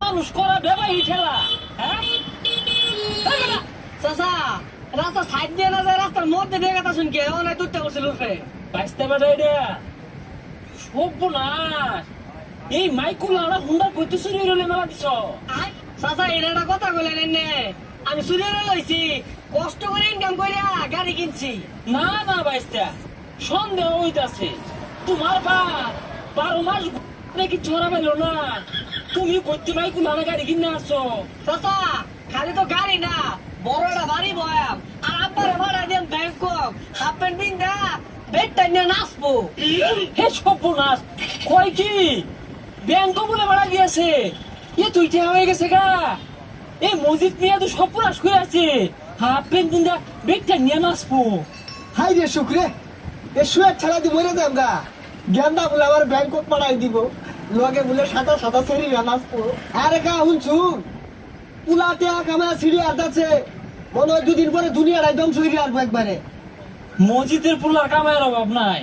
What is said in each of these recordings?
মানুষ করা বেবাই ঠেলা হ্যাঁ চাচা রাস্তা সাইড দিয়ে না যায় রাস্তার মধ্যে দিয়ে কথা শুনকে অনেক দূরটা করছিল উঠে বাইসতে পারে এটা সর্বনাশ এই মাইকুলা ওরা হুন্ডা কইতে চুরি হইলে মেলা দিছ চাচা এটা একটা কথা বললেন এনে আমি সুরিয়ে লইছি কষ্ট করে ইনকাম কইরা গাড়ি কিনছি না না বাইসটা সন্দেহ হইতাছে তোমার বাপ 12 মাস নাকি চোরা পাইল না তুমি করতে মাইকুলা না গাড়ি কিনে আসছো চাচা খালি তো গাড়ি না বড় একটা বাড়ি বয়াম আর আব্বারে ভাড়া দিন ব্যাংকক হাফ প্যান্ট পিন্দা বেডটা নিয়ে নাচবো হে সর্বনাশ কয় কি ব্যাংক বলে ভাড়া গিয়েছে এ তুইটা হয়ে গেছে গা এই মসজিদ নিয়ে তো সর্বনাশ করে আছে হাফ প্যান্ট কিনা বেগটা নিয়ে নাচবো হাই রে শুক্রে এ শুয়ে ছাড়া দি মরে যাম গা গেন্দা বলে আমার ব্যাংকক পাঠাই দিব লগে বলে সাদা সাদা সেরি নাচবো আরে গা শুনছু পুলাতে কামা সিঁড়ি আদাছে মনে হয় দুদিন পরে দুনিয়ার একদম সইরি আসবো একবারে মসজিদের পুলার কামায়ের অভাব নাই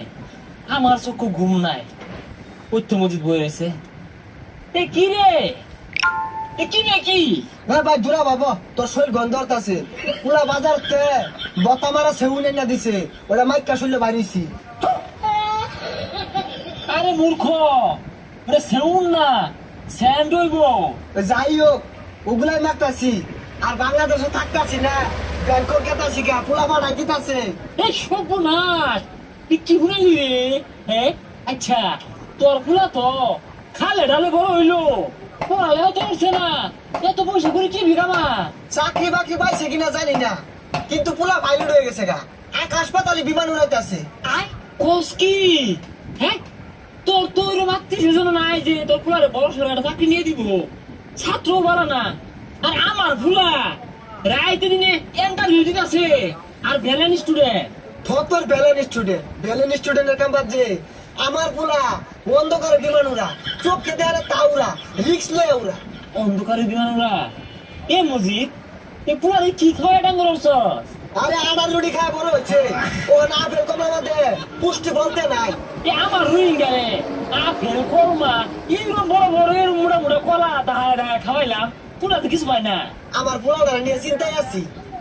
আমার চক্ষু ঘুম নাই ওই তো মসজিদ বয়ে রয়েছে এ কি রে এ কি নাকি হ্যাঁ ভাই দূরা বাবা তোর শরীর গন্ধ আছে পুরা বাজার তে বতা মারা সেউনে না দিছে ওরা মাইকা শুনলে বাড়িছি আরে মূর্খ ওরে সেউন না স্যান্ড হইব যাই হোক ওগুলাই মারতাছি আর বাংলাদেশে থাকতাছি না ব্যাংকক গেতাছি গা পোলা বাড়াই দিতাছে এই সর্বনাশ তুই কি শুনালি রে হ্যাঁ আচ্ছা তোর ফুলা তো খালে ডালে বড় হইলো পড়ালেও তো উঠছে না এত পয়সা করে কি বিকামা চাকরি বাকরি পাইছে কিনা জানি না কিন্তু পোলা পাইলট হয়ে গেছে গা আকাশ পাতালে বিমান উড়াইতেছে আয় কোস কি হ্যাঁ তোর তো ওইরকম আত্মীয় স্বজন নাই যে তোর ফুলারে বড় সড়ো একটা চাকরি নিয়ে দিব ছাত্র বড় না আর আমার ফুলা রাইতে দিনে ইন্টারভিউ দিতেছে আর ভ্যালেন স্টুডেন্ট তোর ব্যালেন স্টুডেন্টের কাম বাদ যে আমার পোলা অন্ধকারে বিমান উড়া চোখে দেয়ারে তাউরা রিক্স লয় উড়া অন্ধকারে বিমান ওরা এ মজিদ এ পুরারে কি খাওয়া ডাঙ্গর উঠছস আরে আবার রুটি খায় বড় হচ্ছে ও না ফেল কমা মধ্যে পুষ্টি বলতে নাই এ আমার রোহিঙ্গা রে আপেল কর্মা এরকম বড় বড় এরকম মোটা মোটা কলা দাহায় দাহায় খাওয়াইলাম পুরা তো কিছু পাই না আমার পোলাটা নিয়ে চিন্তায় আছি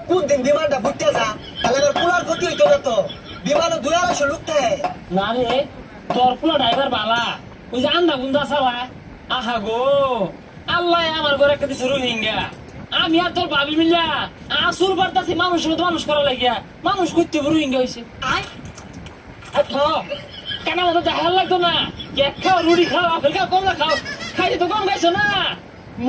কোন দিন বিমানটা বুঝতে যা তাহলে আমার পোলার ক্ষতি হইতো না তো বিমানে 200 লোক থাকে না রে তোর পুলা ড্রাইভার বালা ওই যে আন্দা গুন্দা চালা আহা গো আল্লাহ আমার ঘরে একটা দিছে রোহিঙ্গা আমি আর তোর ভাবি মিল্লা আসুর বার্তাছি মানুষের মতো মানুষ করা লাগিয়া মানুষ করতে রোহিঙ্গা হয়েছে আয় কেন মতো দেখার লাগতো না কেক খাও রুটি খাও আপেল খাও কমলা খাও খাইতে তো কম খাইছো না